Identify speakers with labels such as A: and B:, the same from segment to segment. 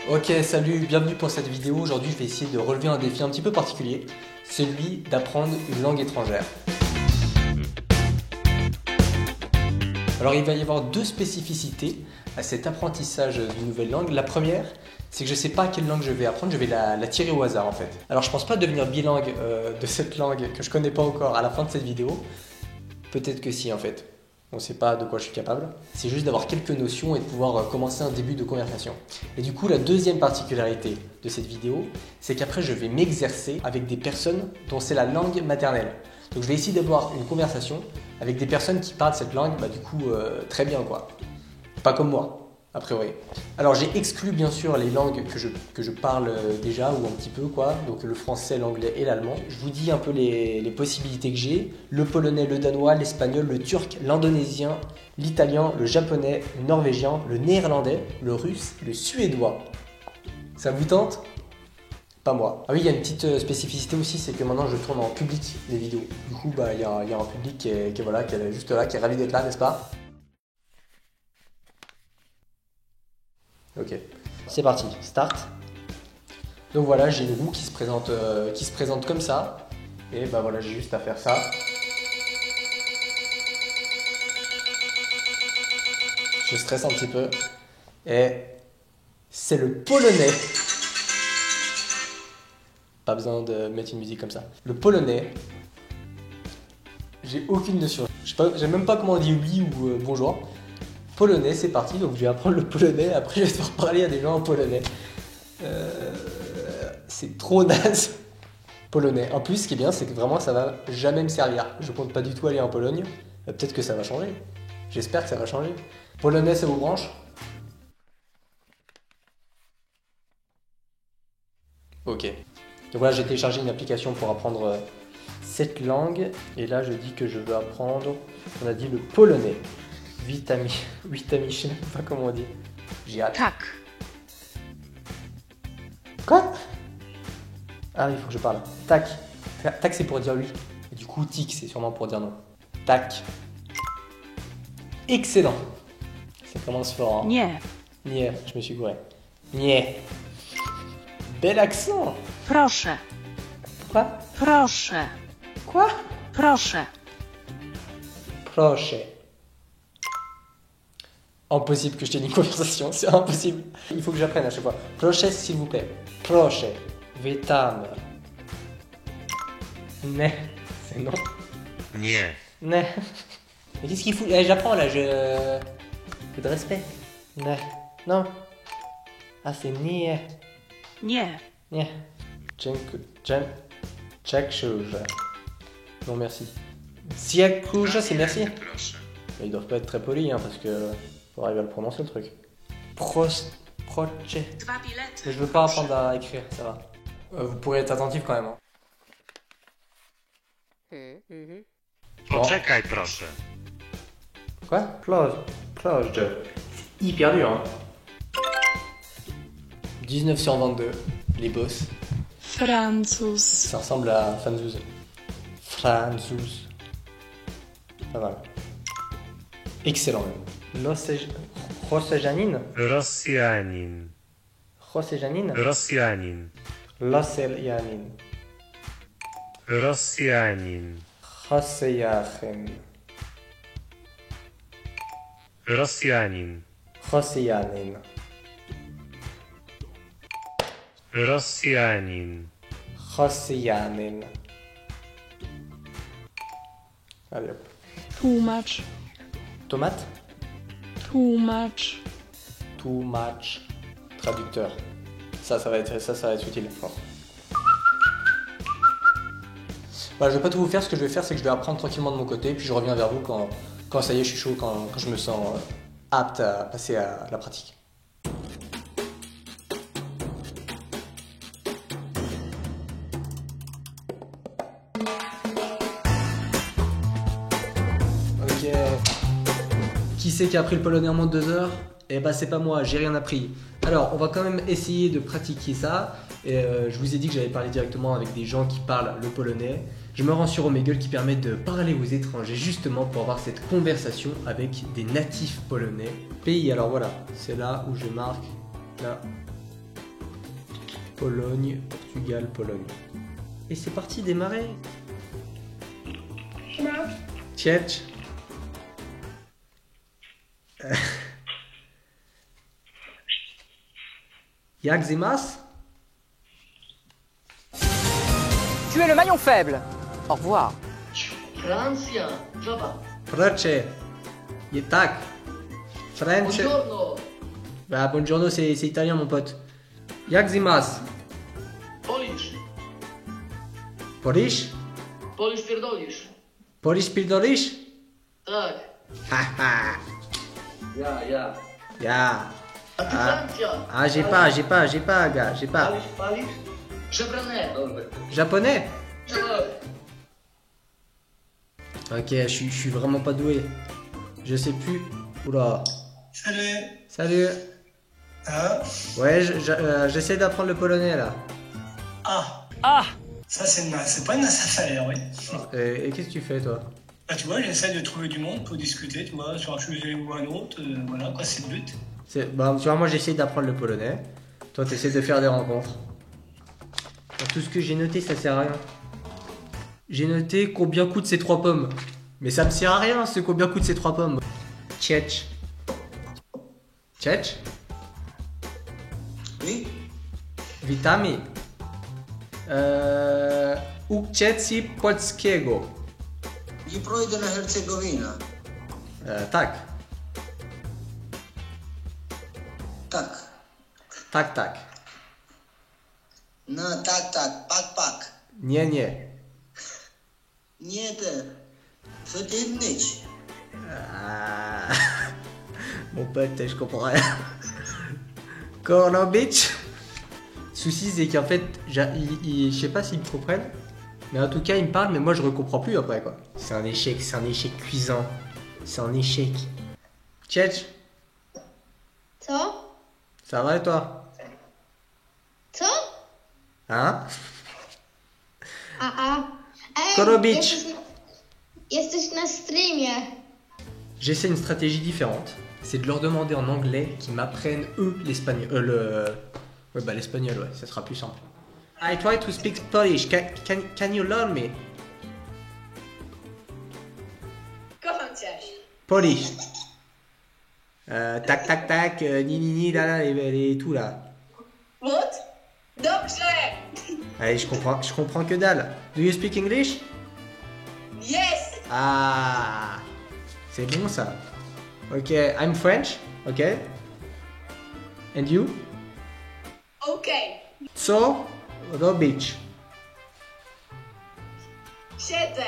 A: Ok, salut, bienvenue pour cette vidéo. Aujourd'hui, je vais essayer de relever un défi un petit peu particulier, celui d'apprendre une langue étrangère. Alors, il va y avoir deux spécificités à cet apprentissage d'une nouvelle langue. La première, c'est que je ne sais pas quelle langue je vais apprendre, je vais la tirer au hasard en fait. Alors, je ne pense pas devenir bilingue de cette langue que je ne connais pas encore à la fin de cette vidéo. Peut-être que si en fait. On ne sait pas de quoi je suis capable. C'est juste d'avoir quelques notions et de pouvoir commencer un début de conversation. Et du coup, la deuxième particularité de cette vidéo, c'est qu'après, je vais m'exercer avec des personnes dont c'est la langue maternelle. Donc, je vais essayer d'avoir une conversation avec des personnes qui parlent cette langue, très bien quoi. Pas comme moi, a priori. Alors, j'ai exclu bien sûr les langues que je parle déjà, ou un petit peu quoi. Donc, le français, l'anglais et l'allemand. Je vous dis un peu les possibilités que j'ai. Le polonais, le danois, l'espagnol, le turc, l'indonésien, l'italien, le japonais, le norvégien, le néerlandais, le russe, le suédois. Ça vous tente ? Pas moi. Ah oui, il y a une petite spécificité aussi, c'est que maintenant je tourne en public les vidéos. Du coup, il y a un public qui est juste là, qui est ravi d'être là, n'est-ce pas ? Ok, c'est parti, start. Donc voilà, j'ai une roue qui se présente comme ça. Et voilà, j'ai juste à faire ça. Je stresse un petit peu. Et c'est le polonais. Pas besoin de mettre une musique comme ça. Le polonais, j'ai aucune notion. Je sais même pas comment on dit oui ou bonjour. Polonais, c'est parti. Donc je vais apprendre le polonais. Après, je vais devoir parler à des gens en polonais. C'est trop naze. Polonais. En plus, ce qui est bien, c'est que vraiment, ça va jamais me servir. Je compte pas du tout aller en Pologne. Peut-être que ça va changer. J'espère que ça va changer. Polonais, ça vous branche ? Ok. Donc voilà, j'ai téléchargé une application pour apprendre cette langue. Et là, je dis que je veux apprendre, on a dit le polonais. Witamy, je sais même pas comment on dit. J'ai hâte.
B: Tak.
A: Quoi ? Ah, il faut que je parle. Tac. Tac, c'est pour dire oui. Et du coup, tic, c'est sûrement pour dire non. Tac. Excellent. Ça commence fort. Hein.
B: Nie.
A: Nie, je me suis gouré. Nie. Bel accent.
B: Proszę.
A: Quoi ?
B: Proszę.
A: Quoi ?
B: Proszę.
A: Proche. Impossible que je tienne une conversation, c'est impossible. Il faut que j'apprenne à chaque fois. Proche, s'il vous plaît. Proche. Witam. Ne. C'est non.
C: Nie.
A: Ne. Mais qu'est-ce qu'il fout ? J'apprends là, Peu de respect. Ne. Non. Ah, c'est nie.
B: Nie.
A: Nie. Check chose. Non, merci. Siakuja, c'est merci.
C: Proszę.
A: Mais ils doivent pas être très polis, hein, parce que faut arriver à le prononcer le truc. Proche. Mais je veux pas apprendre à écrire, ça va. Vous pourrez être attentif quand même. Hein.
C: Poczekaj proszę.
A: Quoi ? Plage. C'est hyper dur, hein. 19 sur 22, les boss.
B: Francuz.
A: Ça ressemble à Fanzouz. Franzouz. Pas mal. Excellent même. Rosejanine.
C: Rosjanin.
A: Rosejanine.
C: Rosjanin.
A: Loseljanin.
C: Rosjanin.
A: Rosejachen.
C: Rosjanin.
A: Rosejanin.
C: Rosjanin.
A: Rosejanin. Allez hop.
B: Tłumacz.
A: Tomate.
B: Tłumacz.
A: Too much. Traducteur. Ça va être utile. Bon. Voilà, je vais pas tout vous faire. Ce que je vais faire, c'est que je vais apprendre tranquillement de mon côté, puis je reviens vers vous quand ça y est, je suis chaud, quand je me sens apte à passer à la pratique. Ok. Qui c'est qui a appris le polonais en moins de 2 heures ? Eh ben c'est pas moi, j'ai rien appris. Alors on va quand même essayer de pratiquer ça. Et je vous ai dit que j'allais parler directement avec des gens qui parlent le polonais. Je me rends sur Omegle qui permet de parler aux étrangers justement pour avoir cette conversation avec des natifs polonais. Pays, alors voilà, c'est là où je marque là Pologne, Portugal, Pologne. Et c'est parti, démarrer. Tchetch. Jak sie masz?
D: Tu es le maillon faible. Au revoir.
E: Francja, Java.
A: Proce. Je tak. French.
E: Buongiorno.
A: Bah, buongiorno, c'est italien, mon pote. Jak sie masz?
E: Polish.
A: Polish?
E: Polish pierdolisz.
A: Polish pierdolisz?
E: Tak.
A: Haha.
E: Ja.
A: Ja.
E: A ty Francja.
A: Ah, j'ai pas, gars, j'ai pas.
E: Palisz? Przebrane.
A: Japonais?
E: Tak.
A: Ok, je suis vraiment pas doué. Je sais plus. Oula.
F: Salut.
A: Salut.
F: Ah.
A: Ouais, j'essaie d'apprendre le polonais là.
F: Ah. Ça, c'est pas une affaire, oui.
A: Et qu'est-ce que tu fais toi?
F: Bah, tu vois, j'essaie de trouver du monde pour discuter, tu vois, sur un sujet ou un autre. Voilà, quoi, c'est le but.
A: Bah, tu vois, moi j'essaie d'apprendre le polonais. Toi, t'essaies de faire des rencontres. Alors, tout ce que j'ai noté, ça sert à rien. J'ai noté combien coûtent ces 3 pommes. Mais ça me sert à rien, ce combien coûtent ces 3 pommes. Tchetch. Tchetch?
G: Oui.
A: Witamy. Uczcie polskiego.
G: Nie projdę na Hercegowina.
A: Tak.
G: Tak.
A: Tak.
G: No tak. Pak.
A: Nie.
G: Nie te. Co ty myć?
A: Ah. Mon pote, je comprends rien. Kornobitch. Souci, c'est qu'en fait, je sais pas s'ils me comprennent, mais en tout cas, ils me parlent, mais moi, je comprends plus après, quoi. C'est un échec cuisant. C'est un échec. Tchetch,
H: Co?
A: ça va et toi?
H: Co?
A: Hein?
H: Ej,
A: Korobicz.
H: jesteś na streamie.
A: J'essaie une stratégie différente. C'est de leur demander en anglais qu'ils m'apprennent, eux, l'espagnol. Ouais, bah l'espagnol, ouais, ça sera plus simple. I try to speak Polish. Can you learn me?
H: Kocham cię.
A: Polish. Tac, ni, là, et tout là.
H: What? Dobrze.
A: Allez, je comprends que dalle. Do you speak English?
H: Yes.
A: Ah, c'est bon ça. Ok, I'm French, ok. And you?
H: Okej.
A: So, robić.
H: Siedzę.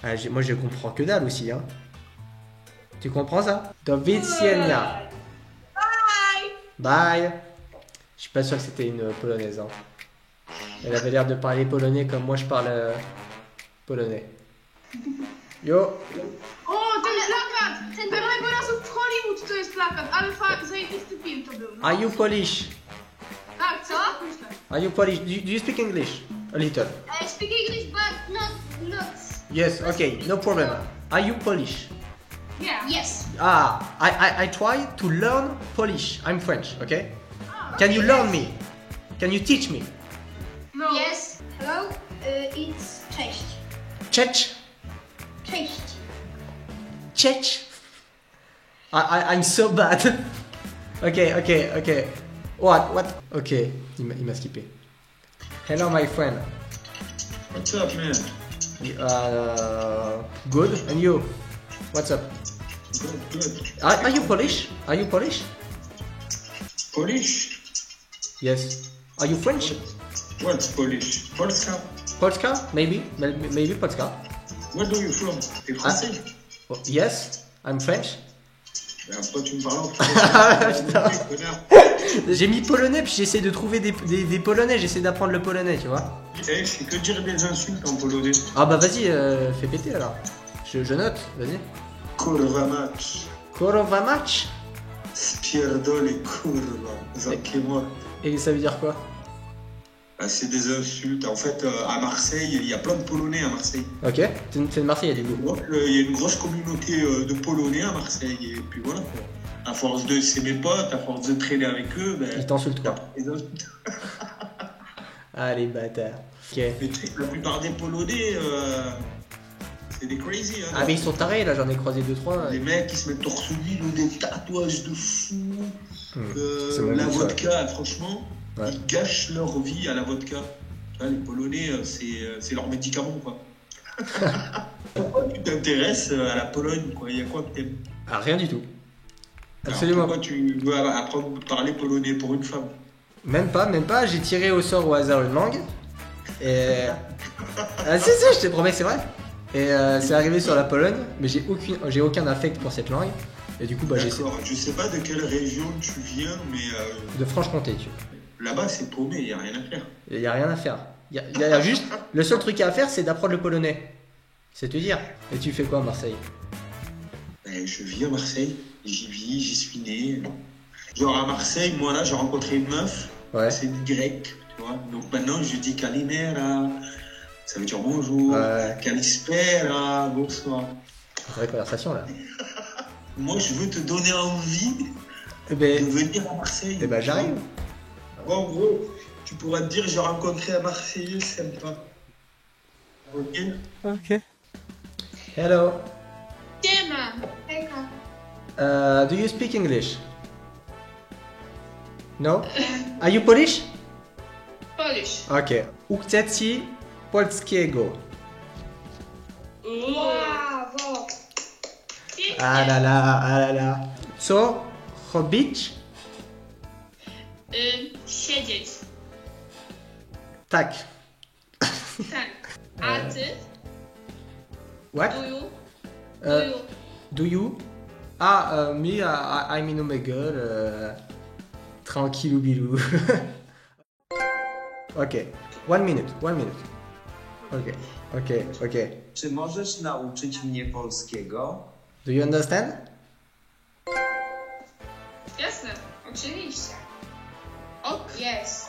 A: Ah, moi je comprends que dalle aussi, hein. Tu comprends ça? Do widzenia.
H: Bye.
A: Bye. Je suis pas sûr que c'était une polonaise, hein. Elle avait l'air de parler polonais comme moi je parle polonais. Yo.
I: O, ten plakat! Pewnego razu w Hollywood to jest plakat, ale zajebisty film to był. No.
A: Are you Polish?
I: Tak, co? Myślę.
A: Are you Polish? Do you speak English? A little.
H: I speak English, but not.
A: Yes, okay, no problem. Are you Polish?
I: Yeah.
H: Yes.
A: Ah, I try to learn Polish. I'm French, okay? Can you learn me? Can you teach me?
I: No.
H: Yes. Hello. It's cześć.
A: Czech?
H: Cześć.
A: Czech? I'm so bad. Okay. What? Okay, il m'a skippé. Hello, my friend.
F: What's up, man?
A: Good. And you? What's up?
F: Good.
A: Are you Polish? Are you Polish?
F: Polish?
A: Yes. Are you French?
F: What's Polish? Polska?
A: Polska? Maybe Polska.
F: Where do you from? T'es français?
A: Oh, yes, I'm French.
F: Pourquoi tu me parles en
A: Putain.
F: français, connard?
A: J'ai mis polonais puis j'essaie de trouver des polonais, j'essaie d'apprendre le polonais, tu vois.
F: Eh, je sais que dire des insultes en polonais.
A: Ah bah vas-y, fais péter alors. Je note, vas-y.
F: Kurwa mać.
A: Kurwa match.
F: Spierdolę, kurwa. Zamknez-moi.
A: Et ça veut dire quoi?
F: Ah, c'est des insultes. En fait, à Marseille, il y a plein de Polonais à Marseille.
A: Ok, c'est de Marseille, du coup.
F: Il y a une grosse communauté de Polonais à Marseille. Et puis voilà quoi.
J: À force de, c'est mes potes, à force de traîner avec eux, ben.
A: Ils t'insultent quoi.
J: ils insultent.
A: Ah les bâtards. Ok.
J: Mais tu sais, la plupart des Polonais, c'est des crazy. Hein,
A: Ah mais ils sont tarés là, j'en ai croisé 2-3.
J: Les mecs qui se mettent torse nu, ils ont des tatouages de fou.
A: C'est mon
J: La
A: goût, ça.
J: vodka, franchement,
A: Ouais.
J: ils gâchent leur vie à la vodka. Tu vois, les Polonais, c'est leur médicament, quoi. Pourquoi tu t'intéresses à la Pologne, quoi? Il y a quoi que t'aimes?
A: Ah rien du tout.
J: Alors,
A: Absolument.
J: pourquoi tu veux apprendre à parler polonais pour une femme?
A: Même pas, j'ai tiré au sort au hasard une langue. Et. Ah si, je te promets, c'est vrai. Et c'est arrivé sur la Pologne, mais j'ai aucun affect pour cette langue. Et du coup, bah j'ai.
J: D'accord, je sais pas de quelle région tu viens, mais
A: De Franche-Comté, tu vois.
J: là-bas c'est paumé, il n'y a rien à faire.
A: Il y a rien à faire. Il y a juste. Le seul truc à faire, c'est d'apprendre le polonais. C'est te dire. Et tu fais quoi à Marseille?
J: Ben, je vis à Marseille, j'y vis, j'y suis né. Genre à Marseille, moi là, j'ai rencontré une meuf,
A: Ouais.
J: c'est une grecque, tu vois. Donc maintenant, je dis Kalimera, ça veut dire bonjour,
A: Ouais.
J: Kalispera, bonsoir.
A: Vraie conversation là.
J: Moi, je veux te donner envie
A: Eh
J: de
A: ben,
J: venir à Marseille.
A: eh ben j'arrive.
J: Bon, en gros, tu pourras te dire, j'ai rencontré un Marseillais sympa. Ok?
A: Ok. Hello.
I: Siema.
A: Do you speak English? No? Are you Polish?
I: Polish.
A: Ok. Ukceci polskiego.
H: Brawo.
A: Ah là là, ah là là. Co robić?
I: Siedzieć.
A: Tak.
I: Tak. A ty?
A: What? Do you? Ah, me, I'm in Omegle. Tranquillou bilou. Ok. 1 minute. Ok.
K: Czy możesz nauczyć mnie polskiego?
A: Do you understand?
I: Jasne. Oczywiście. O, yes.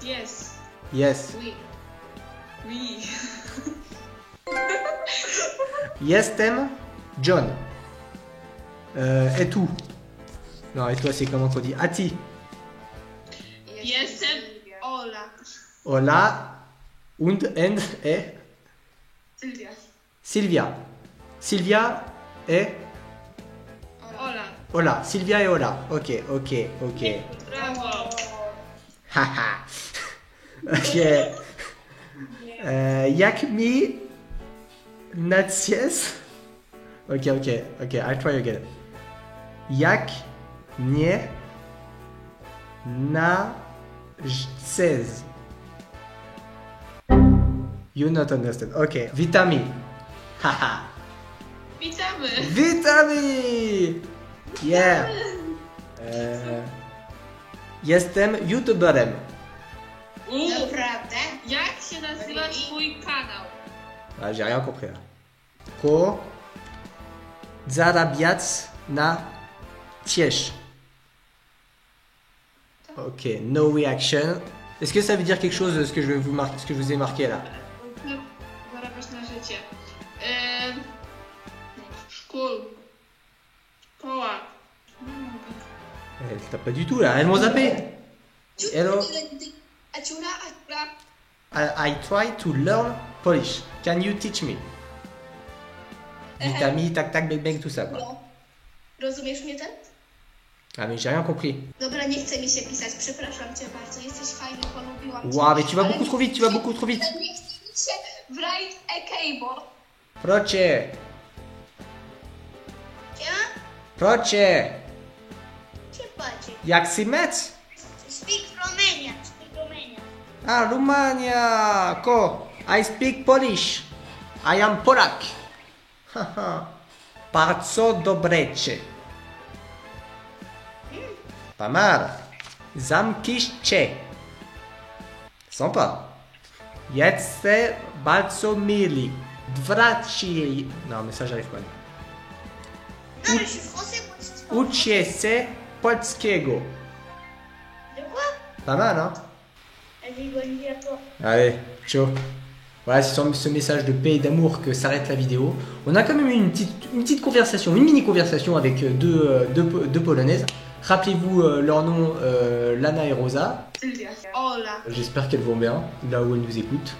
I: Yes.
A: Yes.
I: Oui. Oui.
A: Jestem John. Et tu? Non, et toi, c'est comment qu'on dit? Ati.
I: Jestem Ola.
A: Hola. Und et
I: Sylwia.
A: Sylvia. Sylvia et
I: Ola.
A: Hola. Sylvia et Hola. Ok.
I: Brawo.
A: Haha. Ok. Jak mi nacies? Ok. I'll try again. Jak nie nacies? You not understand. Ok. Witamy. Haha.
I: Witamy.
A: Witamy! Yeah. Jestem youtuberem.
H: Naprawdę?
I: Jak się nazywa twój kanał?
A: Ah, j'ai rien compris là. Ko zarabiać na ciesz. Ok, no reaction. Est-ce que ça veut dire quelque chose ce que je vais vous marquer, ce que je vous ai marqué là?
I: Zarabiasz na życie. Szkoła.
A: T'as pas du tout là, elles m'ont zappé. Hello. I try to learn Polish. Can you teach me? Witamy, tac tac, bang bang, tout ça quoi.
H: Rozumiesz mnie ten?
A: Ah mais j'ai rien compris.
H: Dobra, nie chce mi się pisać, przepraszam cię bardzo, jesteś fajny, polubiłam cię.
A: Wow, mais tu vas
H: Ale
A: beaucoup trop vite, tu vas beaucoup trop vite.
H: Nie chce mi się write a keyboard.
A: Procie,
H: Ja?
A: procie,
H: Cię bardziej.
A: jak si mec?
H: Speak Romania.
A: Ah, Romania! Ko! I speak Polish. I am Polak. Haha. Bardzo dobrze. Pas mal. Zamknijcie. Sympa. Jesteście bardzo mili. Dwraci. Non, mais ça, j'arrive pas.
H: Ale je suis français, moi, je suis
A: Uczcie się polskiego.
H: De quoi?
A: Pas mal, hein?
H: Vas-y, bonne nuit à toi.
A: Allez, ciao. Voilà, c'est sur ce message de paix et d'amour que s'arrête la vidéo. On a quand même eu une petite conversation, une mini conversation avec deux Polonaises. Rappelez-vous leur nom, Lana et Rosa.
I: Sylwia. Ola.
A: J'espère qu'elles vont bien, là où elles nous écoutent,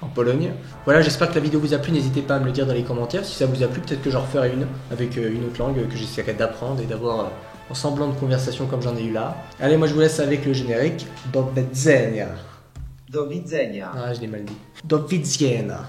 A: en Pologne. Voilà, j'espère que la vidéo vous a plu, n'hésitez pas à me le dire dans les commentaires. Si ça vous a plu, peut-être que j'en referai une avec une autre langue que j'essaierai d'apprendre et d'avoir en semblant de conversation comme j'en ai eu là. Allez, moi je vous laisse avec le générique. Do widzenia.
K: Do widzenia.
A: Ah, je l'ai mal dit. Do widzenia.